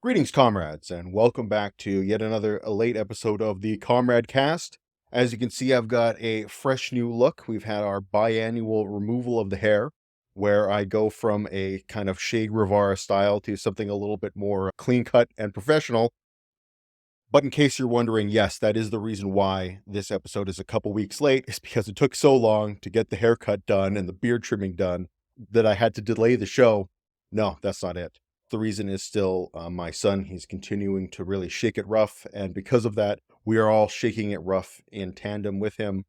Greetings, comrades, and welcome back to yet another late episode of the Comrade Cast. As you can see, I've got a fresh new look. We've had our biannual removal of the hair, where I go from a kind of Che Guevara style to something a little bit more clean cut and professional. But in case you're wondering, yes, that is the reason why this episode is a couple weeks late, is because it took so long to get the haircut done and the beard trimming done that I had to delay the show. No, that's not it. The reason is still my son. He's continuing to really shake it rough. And because of that, we are all shaking it rough in tandem with him.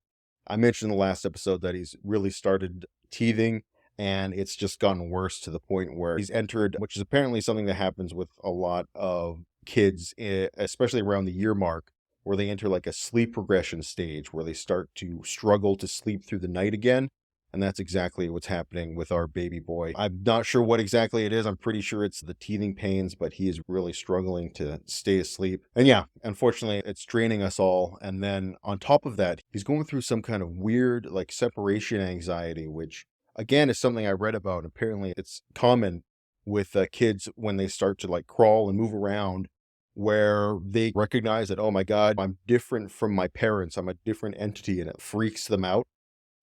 I mentioned in the last episode that he's really started teething, and it's just gotten worse to the point where he's entered, which is apparently something that happens with a lot of kids, especially around the year mark, where they enter like a sleep regression stage where they start to struggle to sleep through the night again. And that's exactly what's happening with our baby boy. I'm not sure what exactly it is. I'm pretty sure it's the teething pains, but he is really struggling to stay asleep. And yeah, unfortunately, it's draining us all. And then on top of that, he's going through some kind of weird like separation anxiety, which again is something I read about. Apparently, it's common with kids when they start to like crawl and move around, where they recognize that, oh my God, I'm different from my parents. I'm a different entity, and it freaks them out.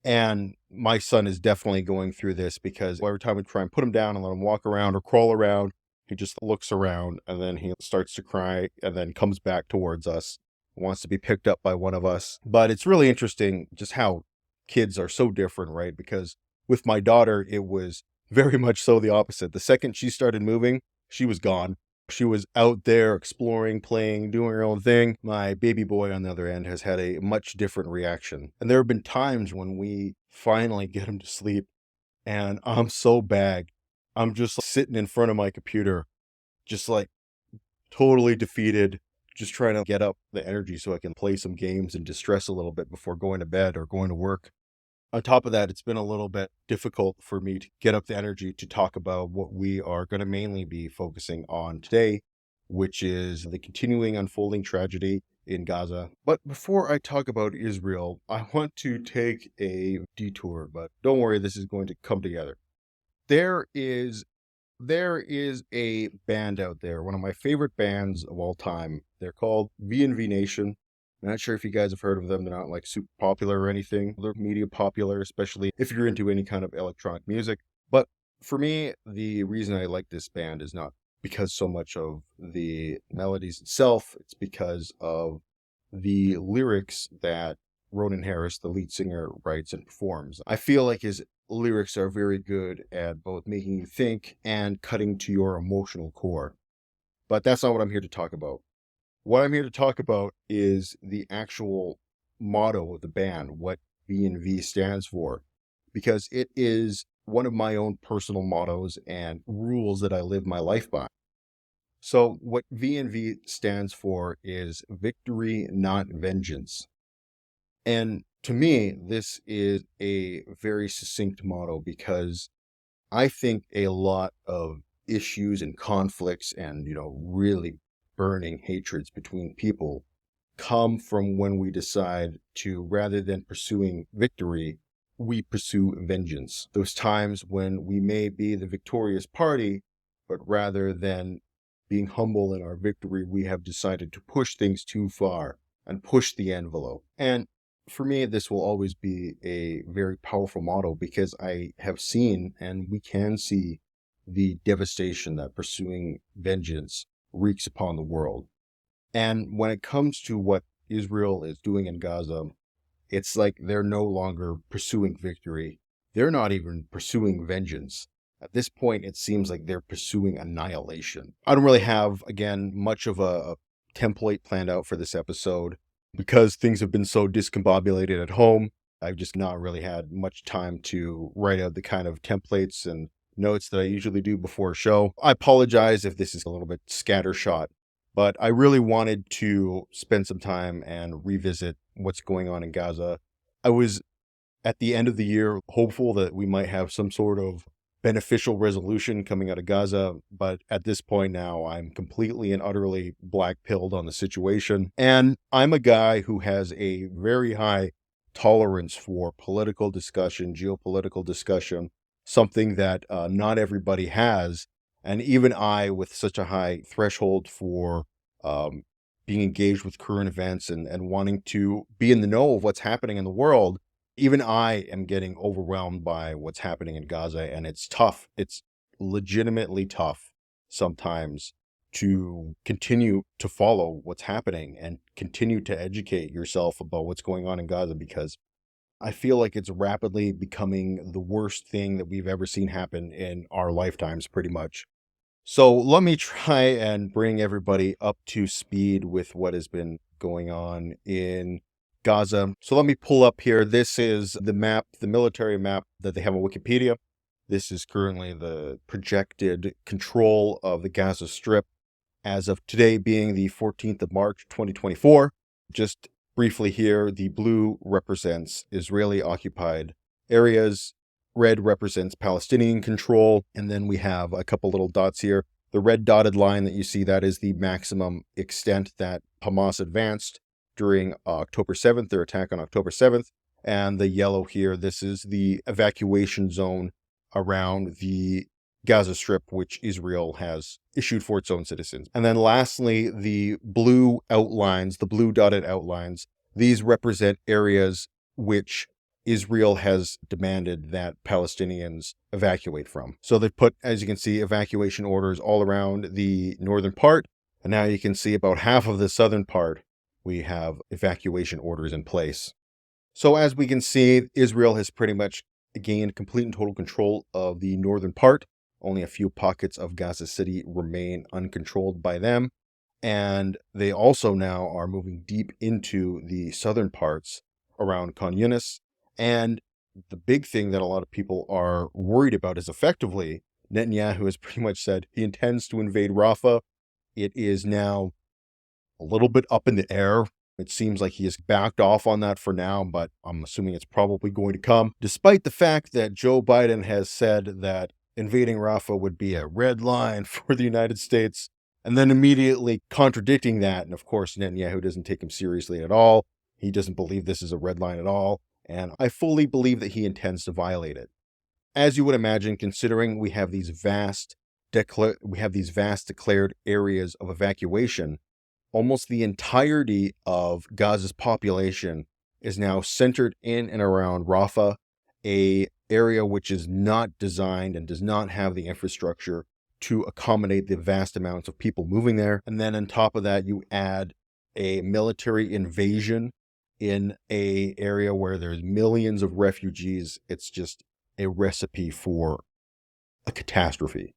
And my son is definitely going through this because every time we try and put him down and let him walk around or crawl around, he just looks around and then he starts to cry and then comes back towards us, wants to be picked up by one of us. But it's really interesting just how kids are so different, right? Because with my daughter, it was very much so the opposite. The second she started moving, she was gone. She was out there exploring, playing, doing her own thing. My baby boy, on the other end, has had a much different reaction. And there have been times when we finally get him to sleep, and I'm so bagged. I'm just sitting in front of my computer, just like totally defeated, just trying to get up the energy so I can play some games and distress a little bit before going to bed or going to work. On top of that, it's been a little bit difficult for me to get up the energy to talk about what we are going to mainly be focusing on today, which is the continuing unfolding tragedy in Gaza. But before I talk about Israel, I want to take a detour, but don't worry, this is going to come together. There is a band out there, one of my favorite bands of all time. They're called V&V Nation. I'm not sure if you guys have heard of them. They're not like super popular or anything. They're media popular, especially if you're into any kind of electronic music. But for me, the reason I like this band is not because so much of the melodies itself. It's because of the lyrics that Ronan Harris, the lead singer, writes and performs. I feel like his lyrics are very good at both making you think and cutting to your emotional core. But that's not what I'm here to talk about. What I'm here to talk about is the actual motto of the band, what V&V stands for, because it is one of my own personal mottos and rules that I live my life by. So what V&V stands for is victory, not vengeance. And to me, this is a very succinct motto because I think a lot of issues and conflicts and, really burning hatreds between people come from when we decide to, rather than pursuing victory, we pursue vengeance. Those times when we may be the victorious party, but rather than being humble in our victory, we have decided to push things too far and push the envelope. And for me, this will always be a very powerful motto because I have seen, and we can see, the devastation that pursuing vengeance wreaks upon the world. And when it comes to what Israel is doing in Gaza, it's like they're no longer pursuing victory. They're not even pursuing vengeance. At this point, it seems like they're pursuing annihilation. I don't really have, again, much of a template planned out for this episode because things have been so discombobulated at home. I've just not really had much time to write out the kind of templates and notes that I usually do before a show. I apologize if this is a little bit scattershot, but I really wanted to spend some time and revisit what's going on in Gaza. I was, at the end of the year, hopeful that we might have some sort of beneficial resolution coming out of Gaza, but at this point now, I'm completely and utterly black-pilled on the situation. And I'm a guy who has a very high tolerance for political discussion, geopolitical discussion, something that not everybody has. And even I, with such a high threshold for being engaged with current events and wanting to be in the know of what's happening in the world, even I am getting overwhelmed by what's happening in Gaza. And it's tough. It's legitimately tough sometimes to continue to follow what's happening and continue to educate yourself about what's going on in Gaza, because I feel like it's rapidly becoming the worst thing that we've ever seen happen in our lifetimes, pretty much. So let me try and bring everybody up to speed with what has been going on in Gaza. So let me pull up here. This is the map, the military map that they have on Wikipedia. This is currently the projected control of the Gaza Strip as of today, being the 14th of March, 2024. Just briefly here, the blue represents Israeli occupied areas, red represents Palestinian control, and then we have a couple little dots here. The red dotted line that you see, that is the maximum extent that Hamas advanced during October 7th, their attack on October 7th. And the yellow here, this is the evacuation zone around the Gaza Strip, which Israel has issued for its own citizens. And then lastly, the blue outlines, the blue dotted outlines, these represent areas which Israel has demanded that Palestinians evacuate from. So they put, as you can see, evacuation orders all around the northern part. And now you can see about half of the southern part, we have evacuation orders in place. So as we can see, Israel has pretty much gained complete and total control of the northern part. Only a few pockets of Gaza City remain uncontrolled by them. And they also now are moving deep into the southern parts around Khan Yunis. And the big thing that a lot of people are worried about is effectively, Netanyahu has pretty much said he intends to invade Rafah. It is now a little bit up in the air. It seems like he has backed off on that for now, but I'm assuming it's probably going to come, despite the fact that Joe Biden has said that invading Rafah would be a red line for the United States, and then immediately contradicting that. And of course, Netanyahu doesn't take him seriously at all. He doesn't believe this is a red line at all. And I fully believe that he intends to violate it. As you would imagine, considering we have these vast declared areas of evacuation, almost the entirety of Gaza's population is now centered in and around Rafah, a area which is not designed and does not have the infrastructure to accommodate the vast amounts of people moving there. And then on top of that, you add a military invasion in a area where there's millions of refugees. It's just a recipe for a catastrophe.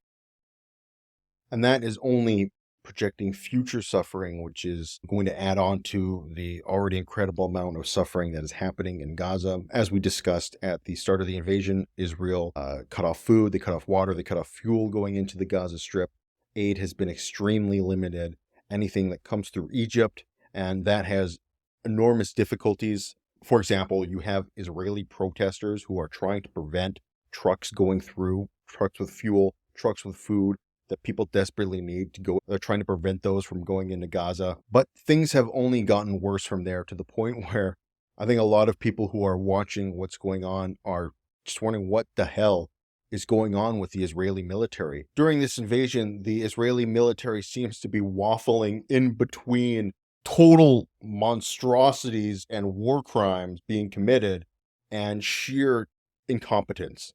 And that is only projecting future suffering, which is going to add on to the already incredible amount of suffering that is happening in Gaza. As we discussed at the start of the invasion, Israel cut off food, they cut off water, they cut off fuel going into the Gaza Strip. Aid has been extremely limited. Anything that comes through Egypt, and that has enormous difficulties. For example, you have Israeli protesters who are trying to prevent trucks going through, trucks with fuel, trucks with food that people desperately need to go. They're trying to prevent those from going into Gaza. But things have only gotten worse from there, to the point where I think a lot of people who are watching what's going on are just wondering what the hell is going on with the Israeli military. During this invasion, the Israeli military seems to be waffling in between total monstrosities and war crimes being committed and sheer incompetence.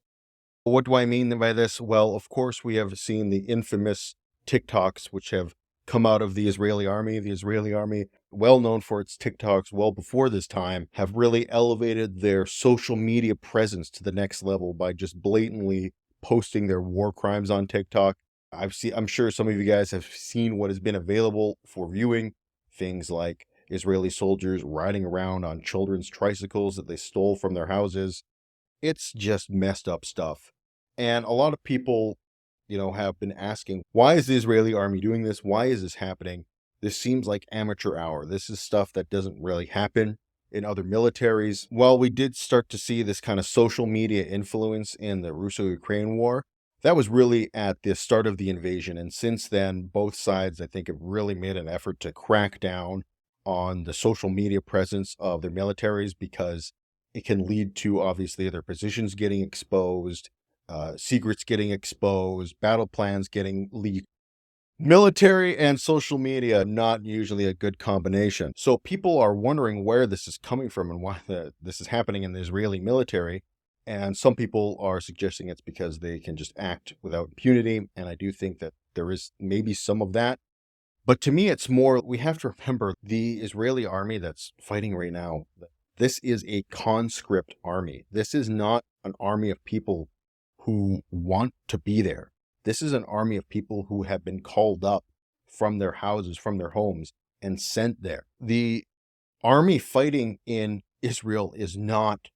What do I mean by this? Well, of course, we have seen the infamous TikToks which have come out of the Israeli army. The Israeli army, well known for its TikToks well before this time, have really elevated their social media presence to the next level by just blatantly posting their war crimes on TikTok. I'm sure some of you guys have seen what has been available for viewing. Things like Israeli soldiers riding around on children's tricycles that they stole from their houses. It's just messed up stuff. And a lot of people, have been asking, why is the Israeli army doing this? Why is this happening? This seems like amateur hour. This is stuff that doesn't really happen in other militaries. Well, we did start to see this kind of social media influence in the Russo-Ukraine war. That was really at the start of the invasion. And since then, both sides, I think, have really made an effort to crack down on the social media presence of their militaries, because it can lead to, obviously, their positions getting exposed. secrets getting exposed, battle plans getting leaked. Military and social media, not usually a good combination. So people are wondering where this is coming from and why this is happening in the Israeli military. And some people are suggesting it's because they can just act without impunity. And I do think that there is maybe some of that. But to me, it's more, we have to remember the Israeli army that's fighting right now. This is a conscript army. This is not an army of people who want to be there. This is an army of people who have been called up from their houses, from their homes, and sent there. The army fighting in Israel is not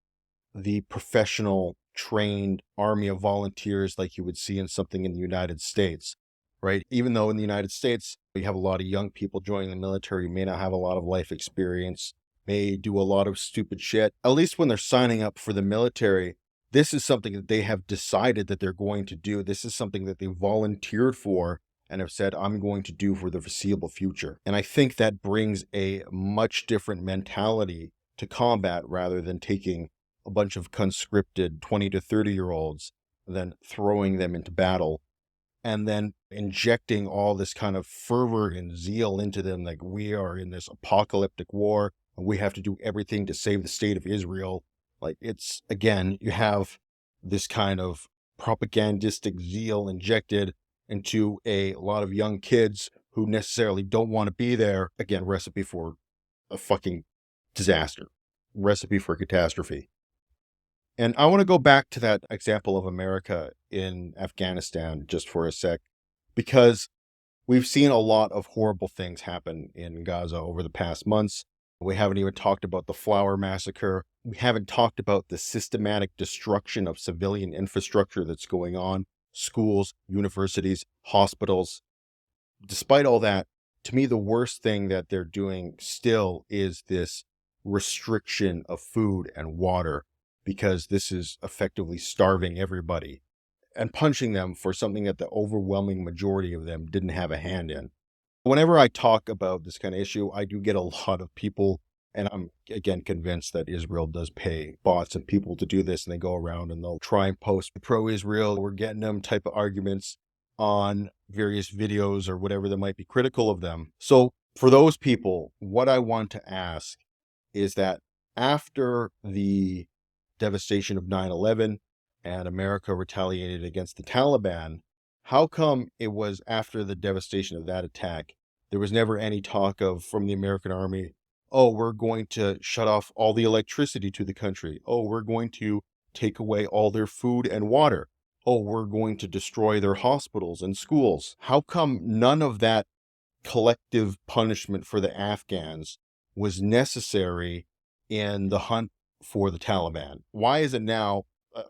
the professional, trained army of volunteers like you would see in something in the United States, right? Even though in the United States, you have a lot of young people joining the military who may not have a lot of life experience, may do a lot of stupid shit. At least when they're signing up for the military, this is something that they have decided that they're going to do. This is something that they volunteered for and have said, I'm going to do for the foreseeable future. And I think that brings a much different mentality to combat rather than taking a bunch of conscripted 20 to 30-year-olds, then throwing them into battle and then injecting all this kind of fervor and zeal into them, like we are in this apocalyptic war and we have to do everything to save the state of Israel. Like it's, again, you have this kind of propagandistic zeal injected into a lot of young kids who necessarily don't want to be there. Again, recipe for a fucking disaster, recipe for catastrophe. And I want to go back to that example of America in Afghanistan just for a sec, because we've seen a lot of horrible things happen in Gaza over the past months. We haven't even talked about the Flower Massacre. We haven't talked about the systematic destruction of civilian infrastructure that's going on, schools, universities, hospitals. Despite all that, to me, the worst thing that they're doing still is this restriction of food and water, because this is effectively starving everybody and punishing them for something that the overwhelming majority of them didn't have a hand in. Whenever I talk about this kind of issue, I do get a lot of people, and I'm again convinced that Israel does pay bots and people to do this, and they go around and they'll try and post pro-Israel, we're getting them type of arguments on various videos or whatever that might be critical of them. So for those people, what I want to ask is that after the devastation of 9/11 and America retaliated against the Taliban, how come it was after the devastation of that attack, there was never any talk of, from the American army, oh, we're going to shut off all the electricity to the country. Oh, we're going to take away all their food and water. Oh, we're going to destroy their hospitals and schools. How come none of that collective punishment for the Afghans was necessary in the hunt for the Taliban? Why is it now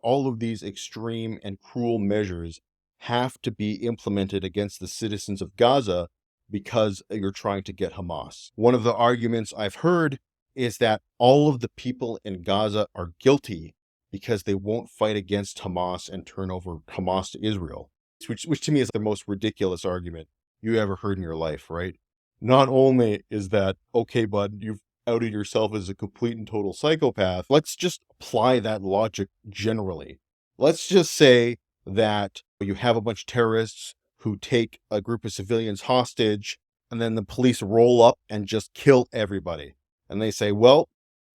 all of these extreme and cruel measures have to be implemented against the citizens of Gaza because you're trying to get Hamas? One of the arguments I've heard is that all of the people in Gaza are guilty because they won't fight against Hamas and turn over Hamas to Israel, which to me is the most ridiculous argument you ever heard in your life, right? Not only is that, okay, bud, you've outed yourself as a complete and total psychopath, let's just apply that logic generally. Let's just say that you have a bunch of terrorists who take a group of civilians hostage, and then the police roll up and just kill everybody. And they say, well,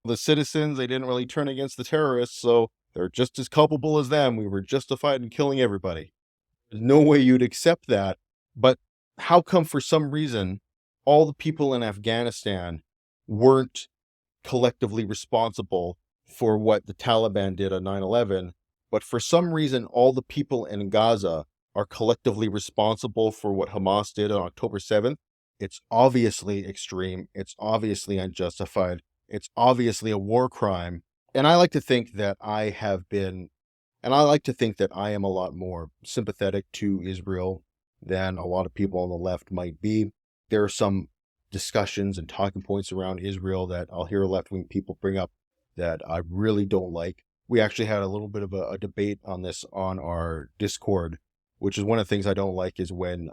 the citizens, they didn't really turn against the terrorists, so they're just as culpable as them. We were justified in killing everybody. There's no way you'd accept that. But how come for some reason all the people in Afghanistan weren't collectively responsible for what the Taliban did on 9/11, but for some reason all the people in Gaza are collectively responsible for what Hamas did on October 7th? It's obviously extreme. It's obviously unjustified. It's obviously a war crime. And I like to think that I am a lot more sympathetic to Israel than a lot of people on the left might be. There are some discussions and talking points around Israel that I'll hear left-wing people bring up that I really don't like. We actually had a little bit of a debate on this on our Discord, which is one of the things I don't like, is when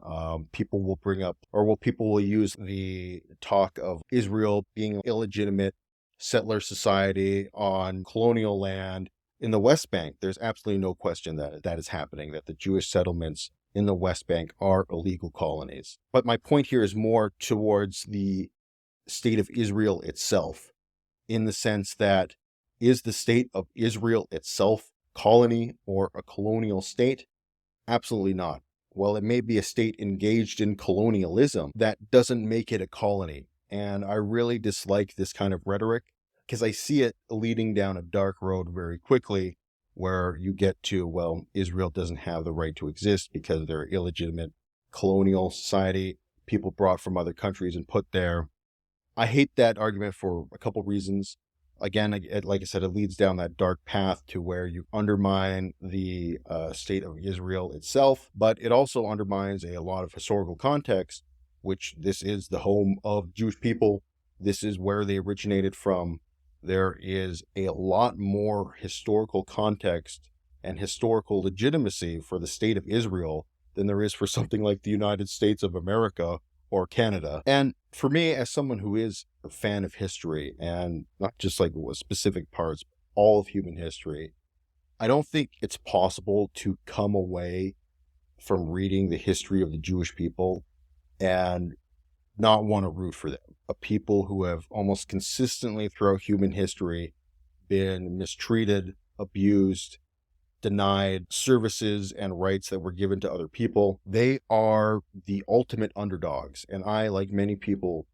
people will bring up, or people will use the talk of Israel being an illegitimate settler society on colonial land In the West Bank, there's absolutely no question that that is happening, that the Jewish settlements in the West Bank are illegal colonies. But my point here is more towards the state of Israel itself, in the sense that, is the state of Israel itself colony or a colonial state? Absolutely not. While it may be a state engaged in colonialism, that doesn't make it a colony. And I really dislike this kind of rhetoric because I see it leading down a dark road very quickly, where you get to, well, Israel doesn't have the right to exist because they're illegitimate colonial society, people brought from other countries and put there. I hate that argument for a couple reasons. Again, like I said, it leads down that dark path to where you undermine the state of Israel itself, but it also undermines a lot of historical context, which this is the home of Jewish people. This is where they originated from. There is a lot more historical context and historical legitimacy for the state of Israel than there is for something like the United States of America or Canada. And for me, as someone who is a fan of history, and not just like specific parts, all of human history, I don't think it's possible to come away from reading the history of the Jewish people and not want to root for them. A people who have almost consistently throughout human history been mistreated, abused, denied services and rights that were given to other people. They are the ultimate underdogs. And I, like many people,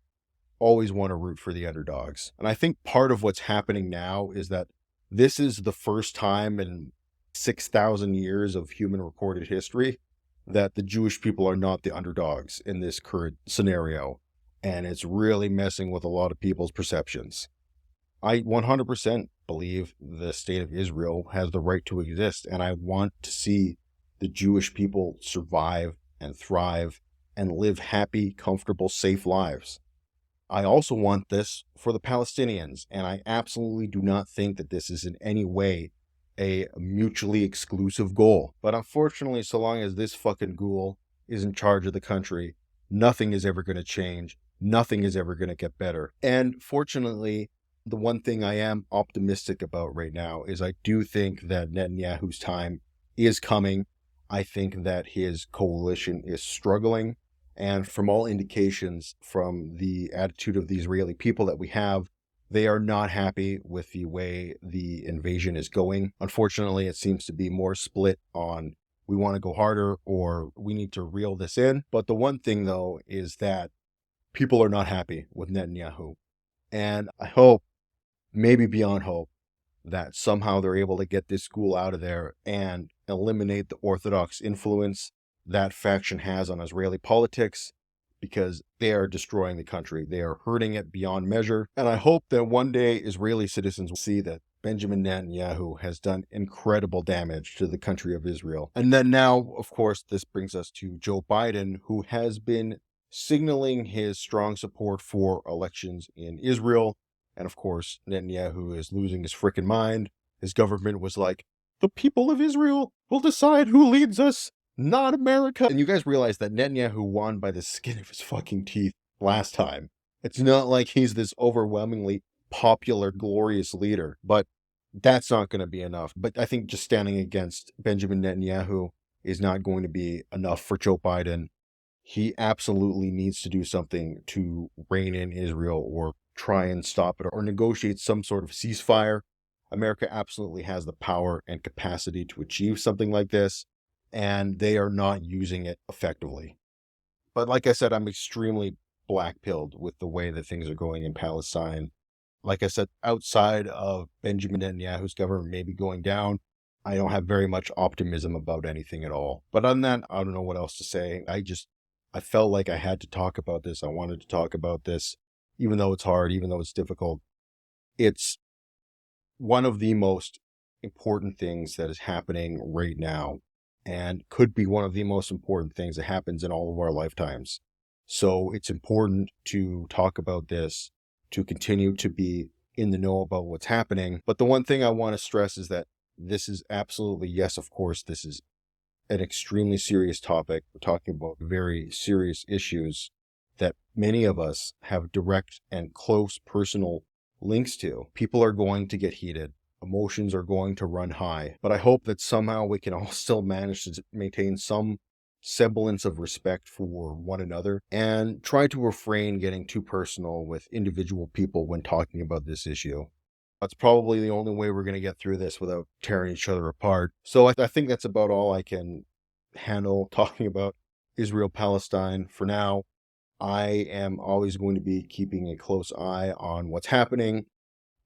always want to root for the underdogs. And I think part of what's happening now is that this is the first time in 6,000 years of human recorded history that the Jewish people are not the underdogs in this current scenario. And it's really messing with a lot of people's perceptions. I 100% believe the state of Israel has the right to exist, and I want to see the Jewish people survive and thrive and live happy, comfortable, safe lives. I also want this for the Palestinians, and I absolutely do not think that this is in any way a mutually exclusive goal. But unfortunately, so long as this fucking ghoul is in charge of the country, nothing is ever going to change. Nothing is ever going to get better. And fortunately, the one thing I am optimistic about right now is I do think that Netanyahu's time is coming. I think that his coalition is struggling. And from all indications, from the attitude of the Israeli people that we have, they are not happy with the way the invasion is going. Unfortunately, it seems to be more split on we want to go harder or we need to reel this in. But the one thing, though, is that people are not happy with Netanyahu. And I hope, maybe beyond hope, that somehow they're able to get this school out of there and eliminate the Orthodox influence that faction has on Israeli politics, because they are destroying the country. They are hurting it beyond measure. And I hope that one day Israeli citizens will see that Benjamin Netanyahu has done incredible damage to the country of Israel. And then now, of course, this brings us to Joe Biden, who has been signaling his strong support for elections in Israel. And of course, Netanyahu is losing his frickin' mind. His government was like, the people of Israel will decide who leads us, not America. And you guys realize that Netanyahu won by the skin of his fucking teeth last time. It's not like he's this overwhelmingly popular, glorious leader, but that's not going to be enough. But I think just standing against Benjamin Netanyahu is not going to be enough for Joe Biden. He absolutely needs to do something to rein in Israel or try and stop it or negotiate some sort of ceasefire. America absolutely has the power and capacity to achieve something like this, and they are not using it effectively. But like I said, I'm extremely black-pilled with the way that things are going in Palestine. Like I said, outside of Benjamin Netanyahu's government maybe going down, I don't have very much optimism about anything at all. But on that, I don't know what else to say. I felt like I had to talk about this. I wanted to talk about this, even though it's hard, even though it's difficult. It's one of the most important things that is happening right now, and could be one of the most important things that happens in all of our lifetimes. So it's important to talk about this, to continue to be in the know about what's happening. But the one thing I want to stress is that this is absolutely, yes, of course, this is an extremely serious topic. We're talking about very serious issues that many of us have direct and close personal links to. People are going to get heated. emotions are going to run high. But I hope that somehow we can all still manage to maintain some semblance of respect for one another and try to refrain getting too personal with individual people when talking about this issue. That's probably the only way we're going to get through this without tearing each other apart. So I think that's about all I can handle talking about Israel-Palestine for now. I am always going to be keeping a close eye on what's happening.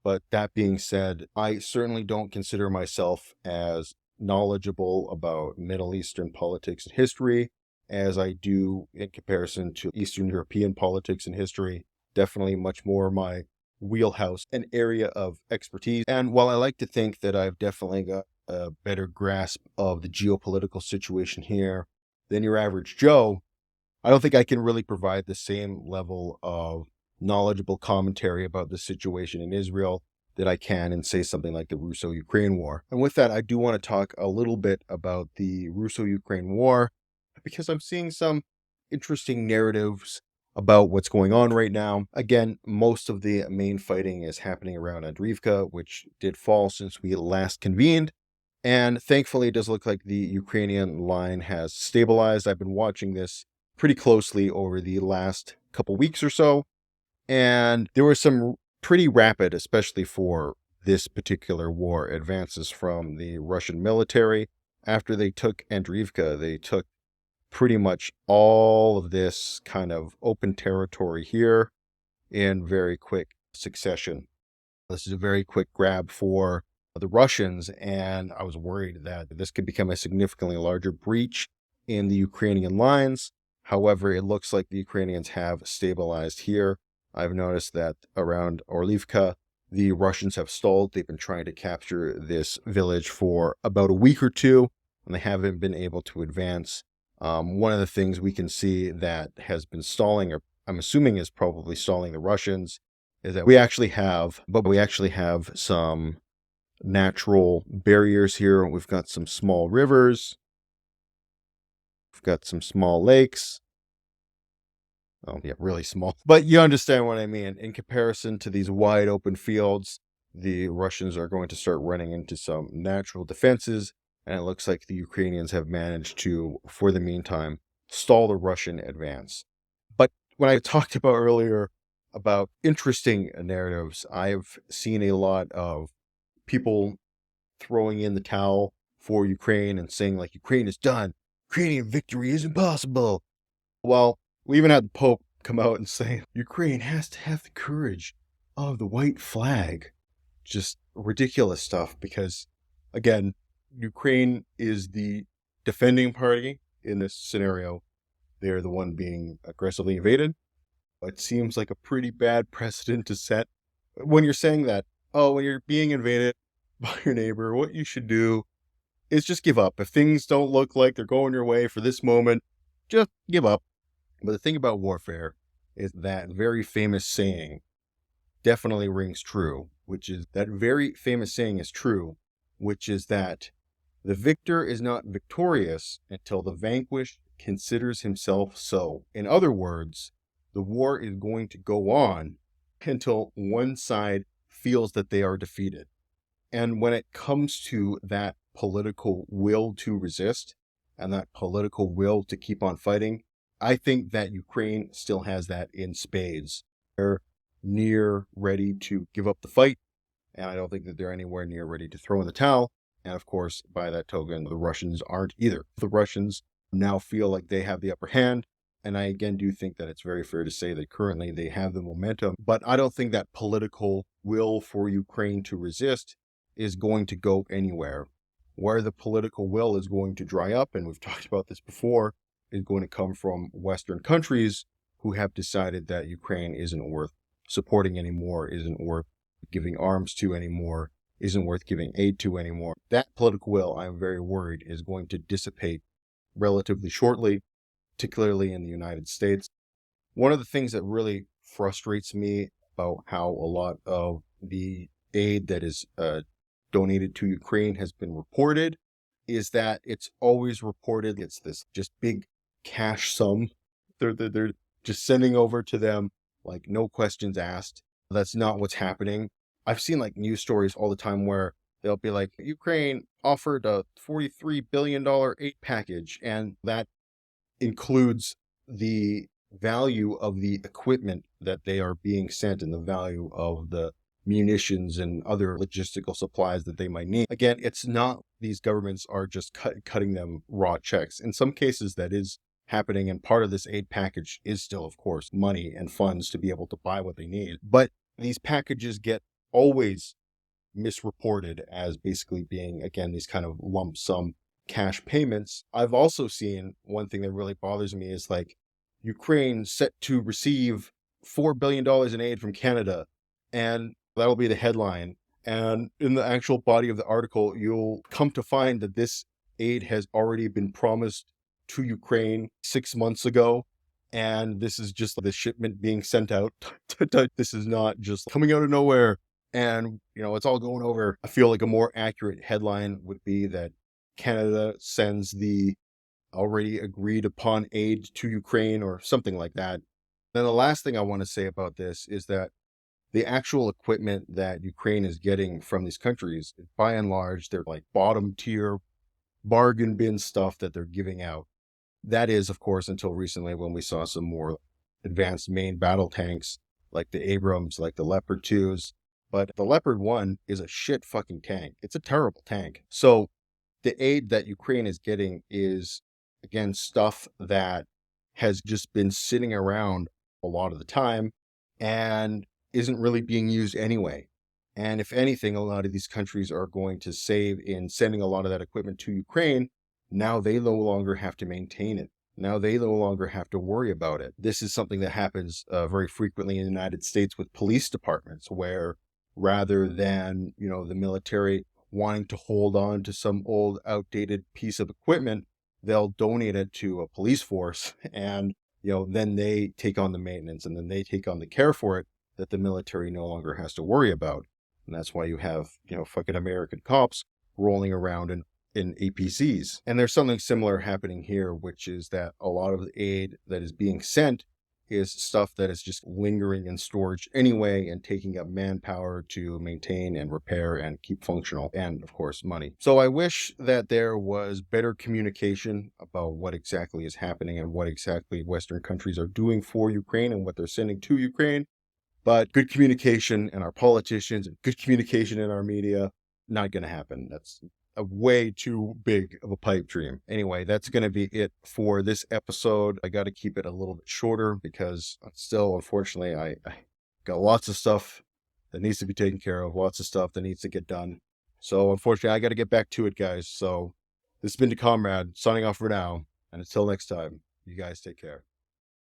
But that being said, I certainly don't consider myself as knowledgeable about Middle Eastern politics and history as I do in comparison to Eastern European politics and history. Definitely much more my wheelhouse, an area of expertise. And while I like to think that I've definitely got a better grasp of the geopolitical situation here than your average Joe, I don't think I can really provide the same level of knowledgeable commentary about the situation in Israel that I can in, say, something like the Russo-Ukraine war. And with that, I do want to talk a little bit about the Russo-Ukraine war because I'm seeing some interesting narratives about what's going on right now. Again, most of the main fighting is happening around Andriivka, which did fall since we last convened. And thankfully, it does look like the Ukrainian line has stabilized. I've been watching this pretty closely over the last couple weeks or so. And there were some pretty rapid, especially for this particular war, advances from the Russian military. After they took Andriivka, they took pretty much all of this kind of open territory here in very quick succession. This is a very quick grab for the Russians, and I was worried that this could become a significantly larger breach in the Ukrainian lines. However, it looks like the Ukrainians have stabilized here. I've noticed that around Orlivka, the Russians have stalled. They've been trying to capture this village for about a week or two, and they haven't been able to advance. One of the things we can see that has been stalling, or I'm assuming is probably stalling the Russians, is that we actually have some natural barriers here. We've got some small rivers. We've got some small lakes. Oh, yeah, really small. But you understand what I mean. In comparison to these wide open fields, the Russians are going to start running into some natural defenses. And it looks like the Ukrainians have managed to, for the meantime, stall the Russian advance. But when I talked about earlier about interesting narratives, I've seen a lot of people throwing in the towel for Ukraine and saying, like, Ukraine is done. Ukrainian victory is impossible. Well, we even had the Pope come out and say, Ukraine has to have the courage of the white flag. Just ridiculous stuff because, again, Ukraine is the defending party in this scenario. They're the one being aggressively invaded. It seems like a pretty bad precedent to set. When you're saying that, when you're being invaded by your neighbor, what you should do is just give up. If things don't look like they're going your way for this moment, just give up. But the thing about warfare is that very famous saying definitely rings true, which is that very famous saying is true, which is that the victor is not victorious until the vanquished considers himself so. In other words, the war is going to go on until one side feels that they are defeated. And when it comes to that political will to resist and that political will to keep on fighting, I think that Ukraine still has that in spades. They're near ready to give up the fight, and I don't think that they're anywhere near ready to throw in the towel. And of course, by that token, the Russians aren't either. The Russians now feel like they have the upper hand, and I again do think that it's very fair to say that currently they have the momentum, but I don't think that political will for Ukraine to resist is going to go anywhere. Where the political will is going to dry up, and we've talked about this before, is going to come from Western countries who have decided that Ukraine isn't worth supporting anymore, isn't worth giving arms to anymore, isn't worth giving aid to anymore. That political will, I'm very worried, is going to dissipate relatively shortly, particularly in the United States. One of the things that really frustrates me about how a lot of the aid that is donated to Ukraine has been reported is that it's always reported it's this just big cash sum they're just sending over to them, like no questions asked. That's not what's happening. I've seen like news stories all the time where they'll be like, Ukraine offered a $43 billion aid package, and that includes the value of the equipment that they are being sent and the value of the munitions and other logistical supplies that they might need. Again, it's not these governments are just cutting them raw checks. In some cases, that is happening, and part of this aid package is still, of course, money and funds to be able to buy what they need. But these packages get always misreported as basically being, again, these kind of lump sum cash payments. I've also seen one thing that really bothers me is like Ukraine set to receive $4 billion in aid from Canada, and that'll be the headline. And in the actual body of the article, you'll come to find that this aid has already been promised to Ukraine 6 months ago. And this is just the shipment being sent out. This is not just coming out of nowhere. And, it's all going over. I feel like a more accurate headline would be that Canada sends the already agreed upon aid to Ukraine or something like that. Then the last thing I want to say about this is that the actual equipment that Ukraine is getting from these countries, by and large, they're like bottom tier bargain bin stuff that they're giving out. That is, of course, until recently when we saw some more advanced main battle tanks like the Abrams, like the Leopard 2s. But the Leopard 1 is a shit fucking tank. It's a terrible tank. So the aid that Ukraine is getting is, again, stuff that has just been sitting around a lot of the time and isn't really being used anyway. And if anything, a lot of these countries are going to save in sending a lot of that equipment to Ukraine. Now they no longer have to maintain it. Now they no longer have to worry about it. This is something that happens very frequently in the United States with police departments, where rather than, the military wanting to hold on to some old outdated piece of equipment, they'll donate it to a police force, and then they take on the maintenance, and then they take on the care for it that the military no longer has to worry about. And that's why you have fucking American cops rolling around in APCs. And there's something similar happening here, which is that a lot of the aid that is being sent is stuff that is just lingering in storage anyway and taking up manpower to maintain and repair and keep functional, and of course money. So I wish that there was better communication about what exactly is happening and what exactly Western countries are doing for Ukraine and what they're sending to Ukraine. But good communication in our politicians and good communication in our media, not going to happen. That's a way too big of a pipe dream. Anyway, that's going to be it for this episode. I got to keep it a little bit shorter because still, unfortunately, I got lots of stuff that needs to be taken care of, lots of stuff that needs to get done. So unfortunately, I got to get back to it, guys. So this has been the Comrade signing off for now. And until next time, you guys take care.